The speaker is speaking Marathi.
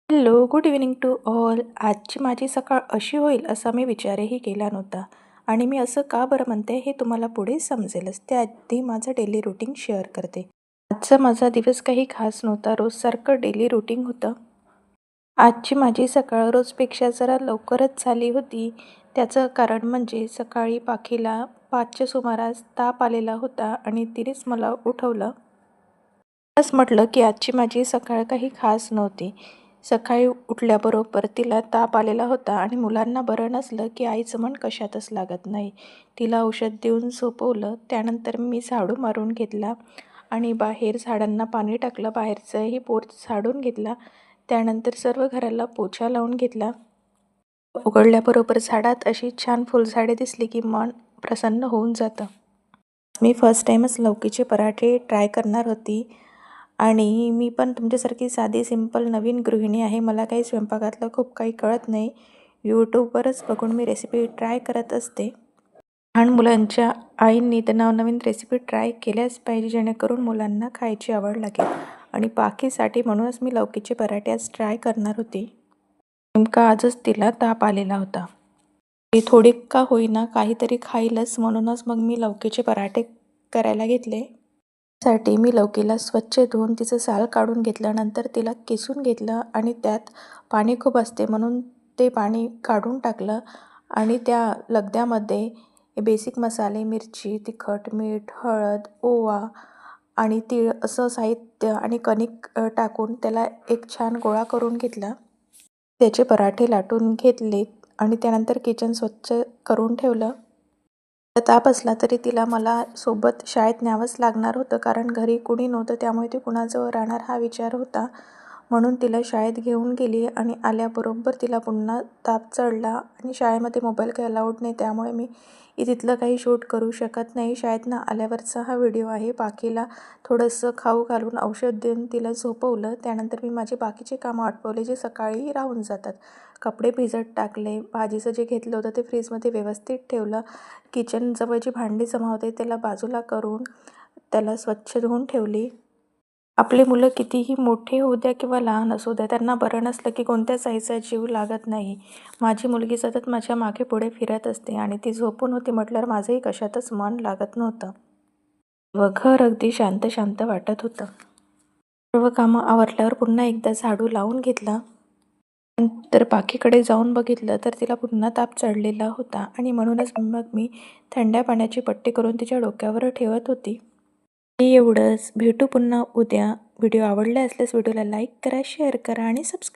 Hello, good evening to all. आजची माझी सकाळ अशी होईल असा मी विचारही केला नव्हता आणि मी असं का बरं म्हणते हे तुम्हाला पुढे समजेलच. त्याआधी माझं डेली रुटीन शेअर करते. आजचा माझा दिवस काही खास नव्हता. रोजसारखं डेली रुटीन होतं. आजची माझी सकाळ रोजपेक्षा जरा लवकरच झाली होती. त्याचं कारण म्हणजे सकाळी पाखीला 5च्या सुमारास ताप आलेला होता आणि तिनेच मला उठवलं. असं म्हटलं की आजची माझी सकाळ काही खास नव्हती. सकाळी उठल्याबरोबर तिला ताप आलेला होता आणि मुलांना बरं नसलं की आईचं मन कशातच लागत नाही. तिला औषध देऊन झोपवलं. त्यानंतर मी झाडू मारून घेतला आणि बाहेर झाडांना पाणी टाकलं. बाहेरचंही पोर्च झाडून घेतला. त्यानंतर सर्व घराला पोछा लावून घेतला. उघडल्याबरोबर झाडात अशी छान फुलझाडे दिसली की मन प्रसन्न होऊन जातं. मी फर्स्ट टाईमच लौकीचे पराठे ट्राय करणार होती आणि मी पण तुमच्यासारखी साधी सिंपल नवीन गृहिणी आहे. मला काही स्वयंपाकातलं खूप काही कळत नाही. यूट्यूबवरच बघून मी रेसिपी ट्राय करत असते. लहान मुलांच्या आईंनी तर नवनवीन रेसिपी ट्राय केल्याच पाहिजे जेणेकरून मुलांना खायची आवड लागेल आणि बाकीसाठी म्हणूनच मी लौकीचे पराठे आज ट्राय करणार होते. नेमका आजच तिला ताप आलेला होता. ती थोडी का होईना काहीतरी खाईलच म्हणूनच मग मी लौकीचे पराठे करायला घेतले. साठी मी लौकीला स्वच्छ धुवून तिचं साल काढून घेतलं. नंतर तिला किसून घेतलं आणि त्यात पाणी खूप असते म्हणून ते पाणी काढून टाकलं आणि त्या लगद्यामध्ये बेसिक मसाले, मिरची, तिखट, मीठ, हळद, ओवा आणि तीळ असं साहित्य आणि कणिक टाकून त्याला एक छान गोळा करून घेतला. त्याचे पराठे लाटून घेतले आणि त्यानंतर किचन स्वच्छ करून ठेवलं. ताप असला तरी तिला मला सोबत शाळेत न्यावंच लागणार होतं कारण घरी कुणी नव्हतं त्यामुळे ती कुणाजवळ राहणार हा विचार होता. म्हणून तिला शाळेत घेऊन गेली आणि आल्याबरोबर तिला पुन्हा ताप चढला आणि शाळेमध्ये मोबाईल काही अलाउड नाही त्यामुळे मी तिथलं काही शूट करू शकत नाही. शाळेतनं आल्यावरचा हा व्हिडिओ आहे. बाकीला थोडंसं खाऊ घालून औषध देऊन तिला झोपवलं. त्यानंतर मी माझे बाकीचे कामं आटपवले जे सकाळी राहून जातात. कपडे भिजत टाकले. भाजीचं जे घेतलं होतं ते फ्रीजमध्ये व्यवस्थित ठेवलं. किचनजवळ जी भांडी जमा होते त्याला बाजूला करून त्याला स्वच्छ धुवून ठेवली. आपले मुलं कितीही मोठे होऊ द्या किंवा लहान असू द्या त्यांना बरं नसलं की कोणत्याच आईचा जीव लागत नाही. माझी मुलगी सतत माझ्या मागे पुढे फिरत असते आणि ती झोपून होती म्हटल्यावर माझंही कशातच मन लागत नव्हतं व घर अगदी शांत शांत वाटत होतं. सर्व कामं आवरल्यावर पुन्हा एकदा झाडू लावून घेतला. नंतर पाखीकडे जाऊन बघितलं तर तिला पुन्हा ताप चढलेला होता आणि म्हणूनच मग मी थंड्या पाण्याची पट्टी करून तिच्या डोक्यावर ठेवत होती. एवढंच. भेटू पुन्हा उद्या. व्हिडिओ आवडला असल्यास व्हिडिओला लाईक करा, शेअर करा आणि सबस्क्राईब